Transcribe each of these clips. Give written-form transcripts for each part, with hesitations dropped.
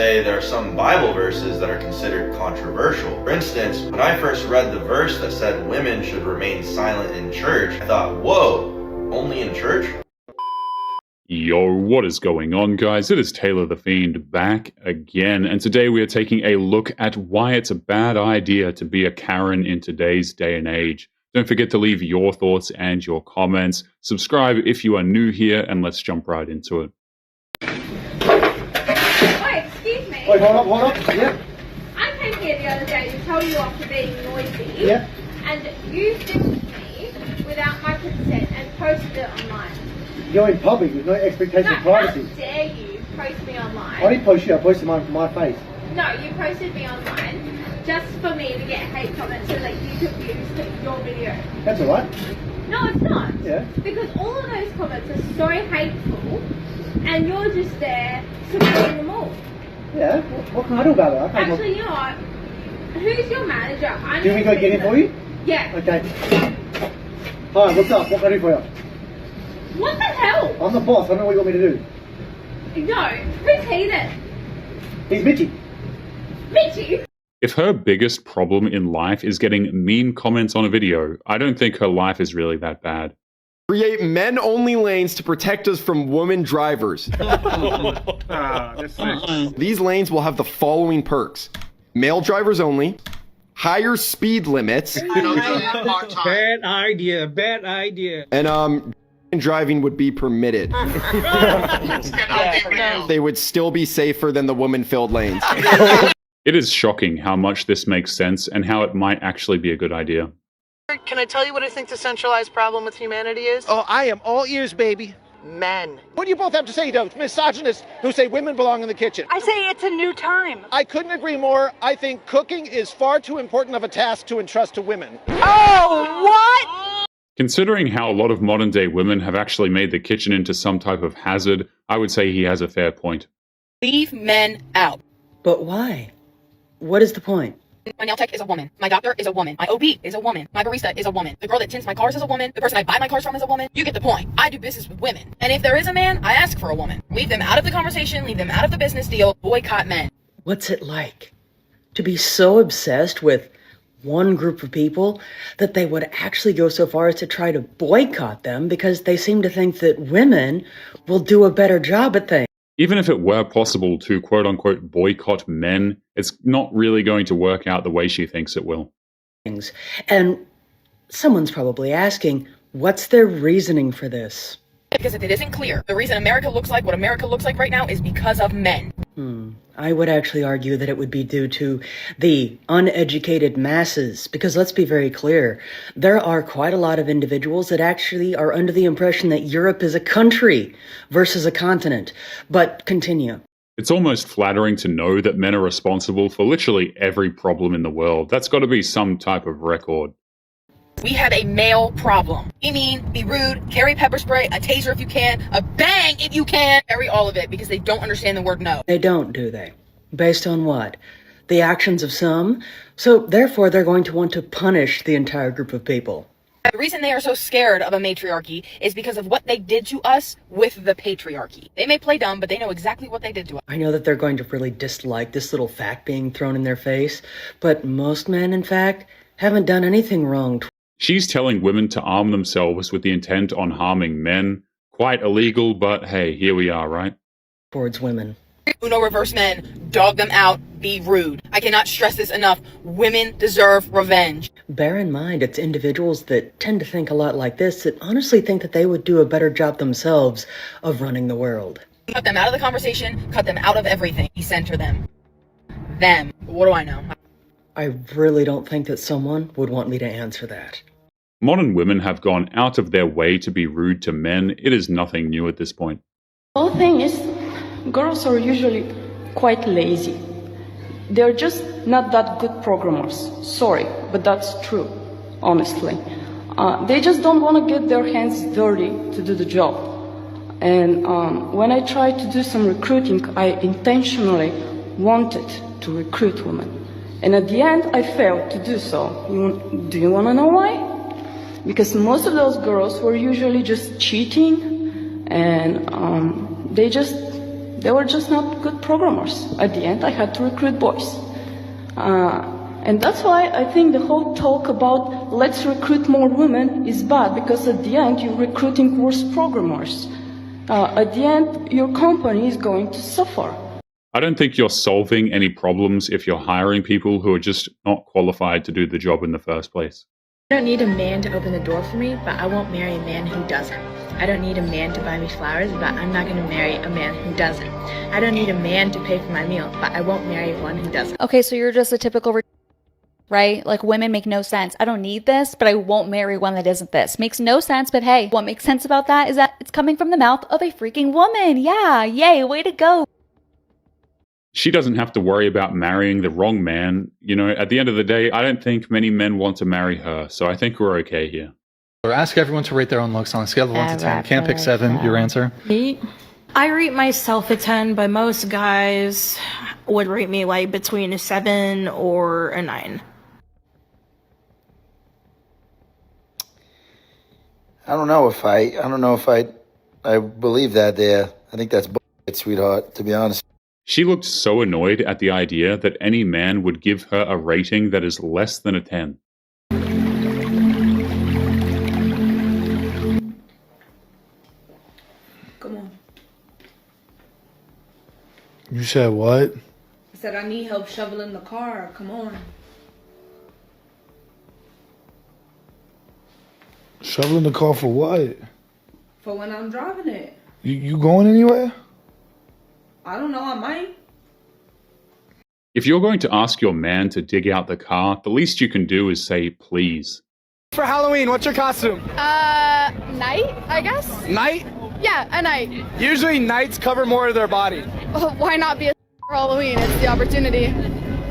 Say there are some Bible verses that are considered controversial. For instance, when I first read the verse that said women should remain silent in church, I thought, whoa, only in church? Yo, what is going on, guys? It is Taylor the Fiend back again, and today we are taking a look at why it's a bad idea to be a Karen in today's day and age. Don't forget to leave your thoughts and your comments. Subscribe if you are new here, and let's jump right into it. Wait, hold up, yeah. I came here the other day to tell you off for being noisy. Yeah. And you filmed me without my consent and posted it online. You're in public, there's no expectation of privacy. How dare you post me online? I didn't post you, I posted mine from my face. No, you posted me online just for me to get hate comments so that you could use your video. That's alright. No, it's not. Yeah. Because all of those comments are so hateful and you're just there supporting them all. Yeah, what can I do about it? Actually, you know what? Who's your manager? Do you want me to go get him for you? Yeah. Okay. Hi, what's up? What can I do for you? What the hell? I'm the boss, I don't know what you want me to do. No. Who's he then? He's Mitchie. Mitchie? If her biggest problem in life is getting mean comments on a video, I don't think her life is really that bad. Create men-only lanes to protect us from women drivers. These lanes will have the following perks. Male drivers only, higher speed limits, Bad idea. and driving would be permitted. They would still be safer than the woman-filled lanes. It is shocking how much this makes sense and how it might actually be a good idea. Can I tell you what I think the centralized problem with humanity is? Oh, I am all ears, baby. Men. What do you both have to say, those misogynists who say women belong in the kitchen? I say it's a new time. I couldn't agree more. I think cooking is far too important of a task to entrust to women. Oh, what? Considering how a lot of modern-day women have actually made the kitchen into some type of hazard, I would say he has a fair point. Leave men out. But why? What is the point? My nail tech is a woman. My doctor is a woman. My OB is a woman. My barista is a woman. The girl that tints my cars is a woman. The person I buy my cars from is a woman. You get the point. I do business with women. And if there is a man, I ask for a woman. Leave them out of the conversation. Leave them out of the business deal. Boycott men. What's it like to be so obsessed with one group of people that they would actually go so far as to try to boycott them because they seem to think that women will do a better job at things? Even if it were possible to quote-unquote boycott men, it's not really going to work out the way she thinks it will. And someone's probably asking, what's their reasoning for this? Because if it isn't clear, the reason America looks like what America looks like right now is because of men. I would actually argue that it would be due to the uneducated masses, because let's be very clear, there are quite a lot of individuals that actually are under the impression that Europe is a country versus a continent. But continue. It's almost flattering to know that men are responsible for literally every problem in the world. That's got to be some type of record. We have a male problem. Be mean, be rude, carry pepper spray, a taser if you can, a bang if you can. Carry all of it because they don't understand the word no. They don't, do they? Based on what? The actions of some? So therefore they're going to want to punish the entire group of people. The reason they are so scared of a matriarchy is because of what they did to us with the patriarchy. They may play dumb, but they know exactly what they did to us. I know that they're going to really dislike this little fact being thrown in their face, but most men, in fact, haven't done anything wrong. She's telling women to arm themselves with the intent on harming men. Quite illegal, but hey, here we are, right? Towards women. Uno reverse men, dog them out, be rude. I cannot stress this enough. Women deserve revenge. Bear in mind, it's individuals that tend to think a lot like this that honestly think that they would do a better job themselves of running the world. Cut them out of the conversation, cut them out of everything. Decenter them. Them. What do I know? I really don't think that someone would want me to answer that. Modern women have gone out of their way to be rude to men. It is nothing new at this point. The whole thing is, girls are usually quite lazy. They're just not that good programmers. Sorry, but that's true, honestly. They just don't want to get their hands dirty to do the job. And when I tried to do some recruiting, I intentionally wanted to recruit women. And at the end, I failed to do so. Do you want to know why? Because most of those girls were usually just cheating, and they just they were just not good programmers. At the end, I had to recruit boys. And that's why I think the whole talk about let's recruit more women is bad, because at the end, you're recruiting worse programmers. At the end, your company is going to suffer. I don't think you're solving any problems if you're hiring people who are just not qualified to do the job in the first place. I don't need a man to open the door for me, but I won't marry a man who doesn't. I don't need a man to buy me flowers, but I'm not going to marry a man who doesn't. I don't need a man to pay for my meal, but I won't marry one who doesn't. Okay, so you're just a typical, right? Like, women make no sense. I don't need this, but I won't marry one that isn't this. Makes no sense, but hey, what makes sense about that is that it's coming from the mouth of a freaking woman. Yeah, yay, way to go. She doesn't have to worry about marrying the wrong man. You know, at the end of the day, I don't think many men want to marry her, so I think we're okay here. Or ask everyone to rate their own looks on a scale of 1 to 10. Can't pick 7, your answer? 8. I rate myself a 10, but most guys would rate me like between a 7 or a 9. I don't know if I believe that there. I think that's bullshit, sweetheart, to be honest. She looked so annoyed at the idea that any man would give her a rating that is less than a 10. Come on. You said what? I said I need help shoveling the car. Come on. Shoveling the car for what? For when I'm driving it. You going anywhere? I don't know, I might. If you're going to ask your man to dig out the car, the least you can do is say please. For Halloween, what's your costume? Night, I guess? Night? Yeah, a night. Usually nights cover more of their body. Oh, why not be a for Halloween? It's the opportunity.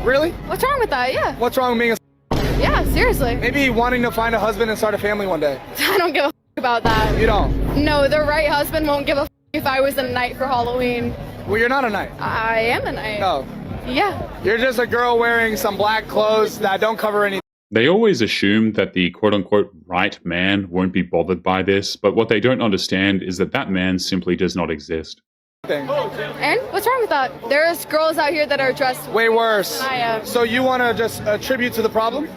Really? What's wrong with that? Yeah. What's wrong with being a Yeah, seriously. Maybe wanting to find a husband and start a family one day. I don't give a about that. You don't? No, the right husband won't give a if I was a knight for Halloween. Well, you're not a knight. I am a knight. No. Yeah. You're just a girl wearing some black clothes that don't cover anything. They always assume that the quote-unquote right man won't be bothered by this, but what they don't understand is that that man simply does not exist. And what's wrong with that? There's girls out here that are dressed way worse than I am. So you want to just attribute to the problem?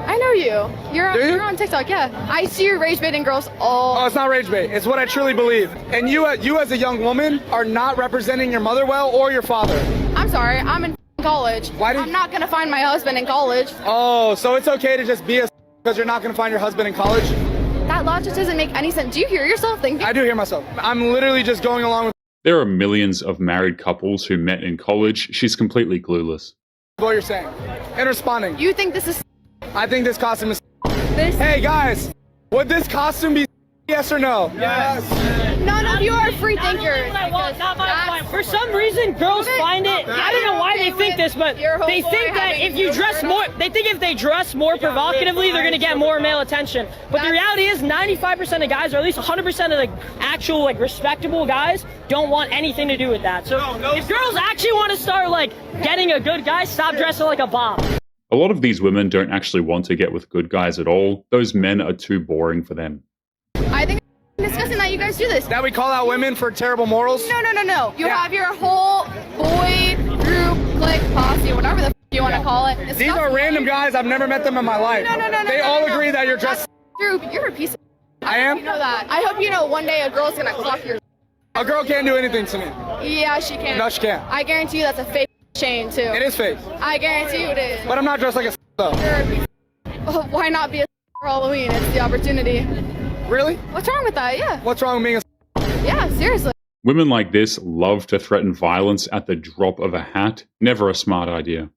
I know you. You're on TikTok, yeah. I see you rage baiting girls all. Oh, it's not rage bait. It's what I truly believe. And you as a young woman are not representing your mother well or your father. I'm sorry. I'm in college. I'm not gonna find my husband in college. Oh, so it's okay to just be a because you're not gonna find your husband in college? That logic doesn't make any sense. Do you hear yourself thinking? I do hear myself. I'm literally just going along with There are millions of married couples who met in college. She's completely clueless. what you're saying and responding. You think this is? I think this costume is. Hey guys, would this costume be? Yes or no? Yes. None of you are free thinkers. For some reason, girls find it. I don't know why they think this, but they think that if you dress more, they think if they dress more provocatively, they're gonna get more male attention. But the reality is, 95% of guys, or at least 100% of the actual like respectable guys, don't want anything to do with that. So if girls actually want to start like getting a good guy, stop dressing like a bomb. A lot of these women don't actually want to get with good guys at all. Those men are too boring for them. I think it's disgusting that you guys do this. That we call out women for terrible morals? No. You have your whole boy group, clique, posse, whatever the you want to call it. These are random guys. I've never met them in my life. They all agree that you're dressed. Drew, you're a piece of. I am? You know that. I hope you know one day a girl's gonna clock your. A girl can't do anything to me. Yeah, she can. No, she can't. I guarantee you that's a fake chain too. It is fake. I guarantee you it is. But I'm not dressed like a though. You're a piece of. Why not be a for Halloween? It's the opportunity. Really? What's wrong with that? Yeah. What's wrong with being a Yeah, seriously. Women like this love to threaten violence at the drop of a hat. Never a smart idea.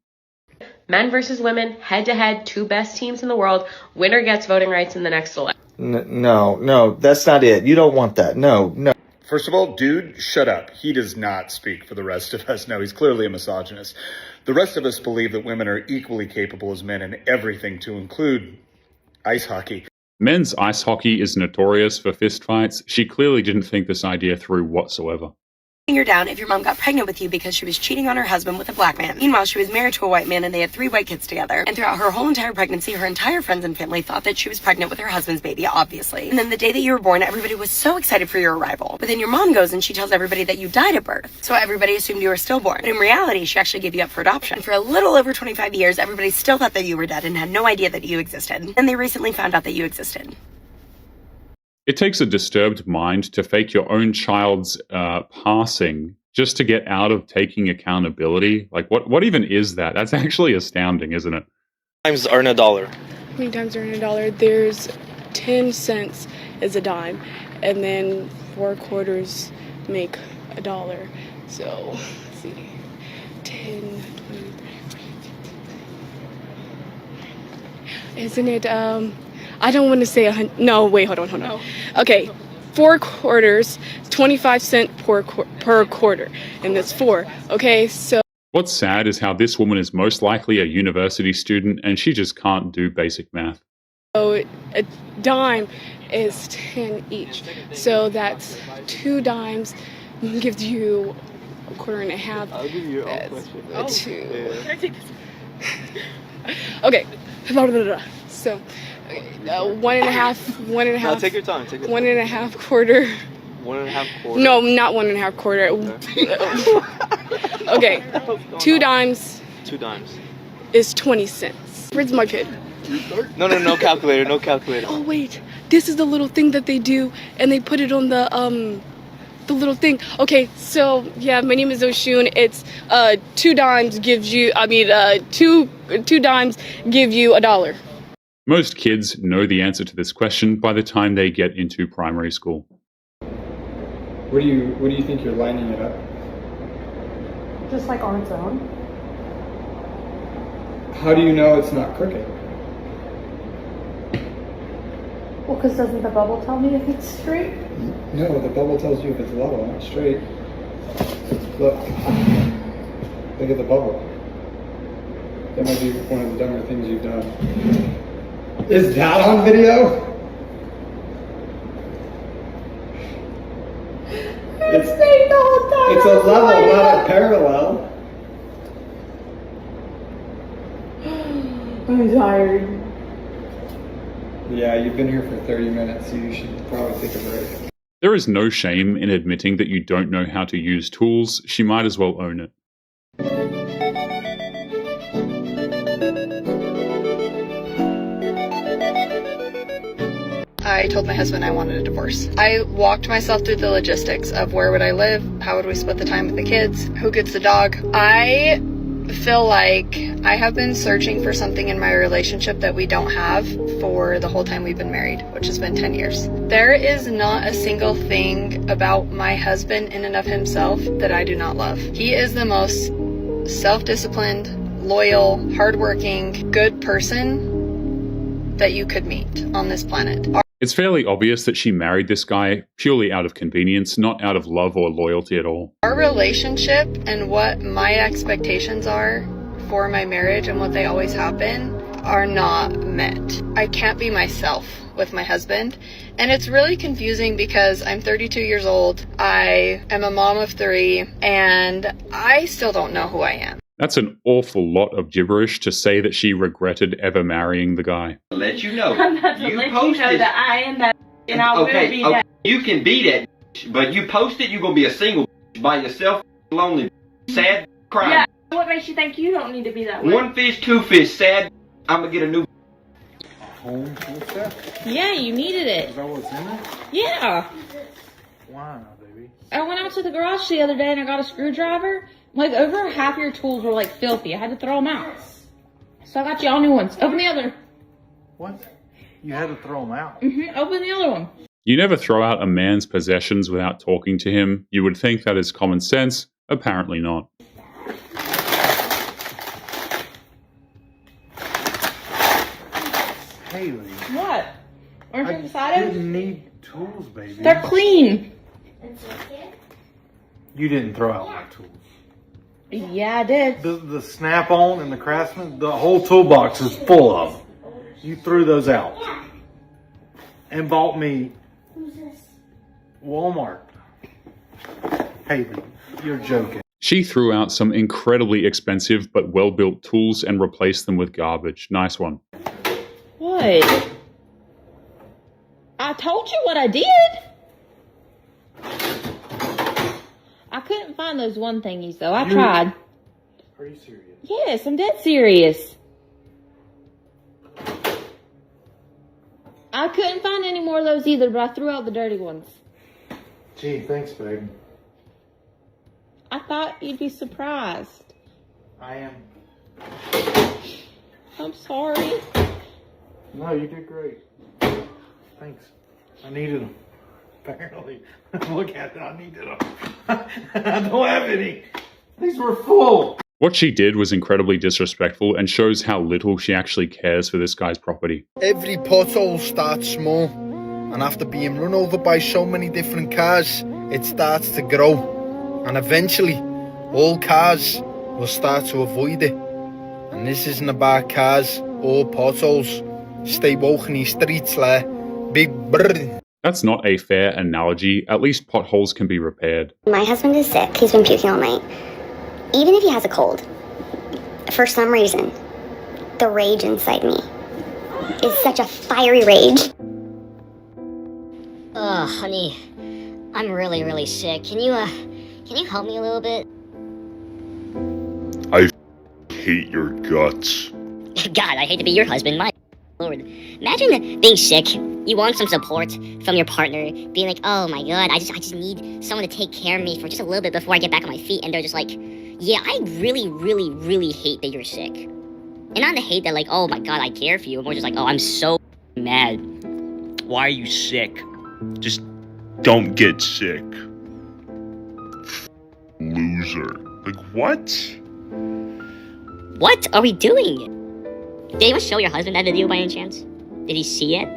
Men versus women, head-to-head, 2 best teams in the world. Winner gets voting rights in the next election. No, that's not it. You don't want that. No. First of all, dude, shut up. He does not speak for the rest of us. No, he's clearly a misogynist. The rest of us believe that women are equally capable as men in everything, to include ice hockey. Men's ice hockey is notorious for fistfights. She clearly didn't think this idea through whatsoever. her down if your mom got pregnant with you because she was cheating on her husband with a black man. Meanwhile, she was married to a white man and they had 3 white kids together. And throughout her whole entire pregnancy, her entire friends and family thought that she was pregnant with her husband's baby, obviously. And then the day that you were born, everybody was so excited for your arrival. But then your mom goes and she tells everybody that you died at birth. So everybody assumed you were stillborn. But in reality, she actually gave you up for adoption. And for a little over 25 years, everybody still thought that you were dead and had no idea that you existed. And they recently found out that you existed. It takes a disturbed mind to fake your own child's passing just to get out of taking accountability. Like, what even is that? That's actually astounding, isn't it? Times earn $1. How many times earn $1? There's 10 cents is a dime, and then 4 quarters make $1. So, let's see, 10, 20, 30. Isn't it, I don't want to say 100. No, wait, hold on. No. Okay, 4 quarters, 25 cents per quarter, and that's 4. Okay, so. What's sad is how this woman is most likely a university student and she just can't do basic math. So a dime is 10 each, so that's 2 dimes gives you a quarter and a half. I'll give you a question. 2. Yeah. Can I take this? Okay. So, 1.5. No, take your time. 1.5 quarter. 1.5 quarter. No, not 1.5 quarter. Okay. 2 dimes. 2 dimes. Is 20 cents. Where's my kid? No calculator. No calculator. Oh wait, this is the little thing that they do, and they put it on the little thing. Okay, so yeah, my name is Oshun. It's 2 dimes gives you. Two dimes give you $1. Most kids know the answer to this question by the time they get into primary school. What do you think you're lining it up? Just like on its own. How do you know it's not crooked? Well, because doesn't the bubble tell me if it's straight? No, the bubble tells you if it's level, not straight. Look at the bubble. That might be one of the dumber things you've done. Is that on video? It's straight the whole time. It's a level, not a parallel. I'm tired. Yeah, you've been here for 30 minutes, so you should probably take a break. There is no shame in admitting that you don't know how to use tools. She might as well own it. I told my husband I wanted a divorce. I walked myself through the logistics of where would I live, how would we split the time with the kids, who gets the dog. I feel like I have been searching for something in my relationship that we don't have for the whole time we've been married, which has been 10 years. There is not a single thing about my husband in and of himself that I do not love. He is the most self-disciplined, loyal, hardworking, good person that you could meet on this planet. It's fairly obvious that she married this guy purely out of convenience, not out of love or loyalty at all. Our relationship and what my expectations are for my marriage and what they always have been are not met. I can't be myself with my husband, and it's really confusing because I'm 32 years old, I am a mom of 3, and I still don't know who I am. That's an awful lot of gibberish to say that she regretted ever marrying the guy. I'll let you know. I'm about to let you know that I am that and I will be that. You can be that, but you post it, you're going to be a single by yourself, lonely, sad, crying. Yeah, what makes you think you don't need to be that way? 1 fish, 2 fish, sad, I'm going to get a new home. What's that? Yeah, you needed it. Is that what's in it? Yeah. Why, baby? I went out to the garage the other day and I got a screwdriver. Like, over half your tools were, like, filthy. I had to throw them out. So I got you all new ones. Open the other. What? You had to throw them out? Open the other one. You never throw out a man's possessions without talking to him. You would think that is common sense. Apparently not. Haley. What? Aren't you excited? I didn't need tools, baby. They're clean. You didn't throw out my tools. Yeah, I did. The Snap-on and the Craftsman, the whole toolbox is full of them. You threw those out. And bought me Walmart. Haley, You're joking. She threw out some incredibly expensive but well-built tools and replaced them with garbage. Nice one. What? I told you what I did. I couldn't find those one thingies though. I tried. Are you serious? Yes, I'm dead serious. I couldn't find any more of those either, but I threw out the dirty ones. Gee, thanks, babe. I thought you'd be surprised. I am. I'm sorry. No, you did great. Thanks. I needed them. Apparently. Look at it, I needed them. I don't have any. These were full. What she did was incredibly disrespectful and shows how little she actually cares for this guy's property. Every pothole starts small, and after being run over by so many different cars, it starts to grow. And eventually, all cars will start to avoid it. And this isn't about cars or potholes. Stay woke in these streets like big brr. That's not a fair analogy. At least potholes can be repaired. My husband is sick. He's been puking all night. Even if he has a cold, for some reason, the rage inside me is such a fiery rage. Ugh, honey, I'm really sick. Can you help me a little bit? I hate your guts. God, I hate to be your husband, my Lord. Imagine being sick, you want some support from your partner, being like, oh my God, I just need someone to take care of me for just a little bit before I get back on my feet, and they're just like, yeah, I really hate that you're sick. And not to hate that like, oh my God, I care for you, more just like, oh, I'm so mad. Why are you sick? Just don't get sick. Loser. Like, what? What are we doing? Did anyone show your husband that video by any chance? Did he see it?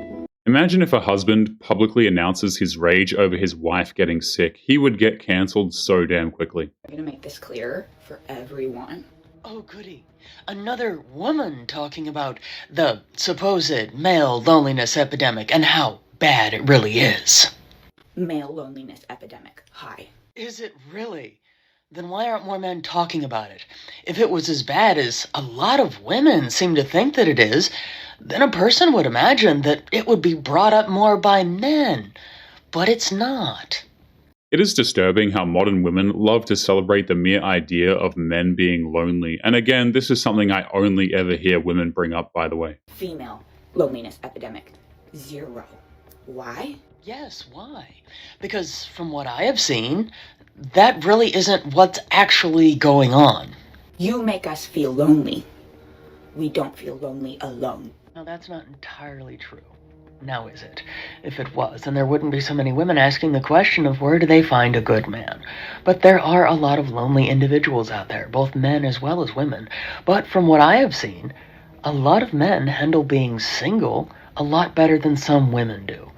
Imagine if a husband publicly announces his rage over his wife getting sick. He would get cancelled so damn quickly. I'm gonna make this clear for everyone. Oh, goody. Another woman talking about the supposed male loneliness epidemic and how bad it really is. Male loneliness epidemic. Hi. Is it really? Then why aren't more men talking about it? If it was as bad as a lot of women seem to think that it is, then a person would imagine that it would be brought up more by men. But it's not. It is disturbing how modern women love to celebrate the mere idea of men being lonely. And again, this is something I only ever hear women bring up, by the way. Female loneliness epidemic. 0. Why? Yes, why? Because from what I have seen, that really isn't what's actually going on. You make us feel lonely. We don't feel lonely alone. No, that's not entirely true. Now is it? If it was, then there wouldn't be so many women asking the question of where do they find a good man. But there are a lot of lonely individuals out there, both men as well as women. But from what I have seen, a lot of men handle being single a lot better than some women do.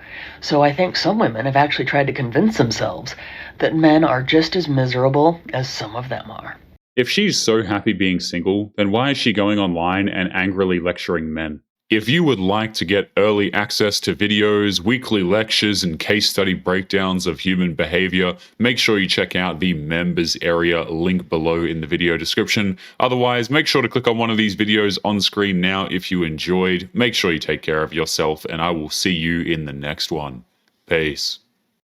So I think some women have actually tried to convince themselves that men are just as miserable as some of them are. If she's so happy being single, then why is she going online and angrily lecturing men? If you would like to get early access to videos, weekly lectures, and case study breakdowns of human behavior, make sure you check out the members area link below in the video description. Otherwise, make sure to click on one of these videos on screen now if you enjoyed. Make sure you take care of yourself, and I will see you in the next one. Peace.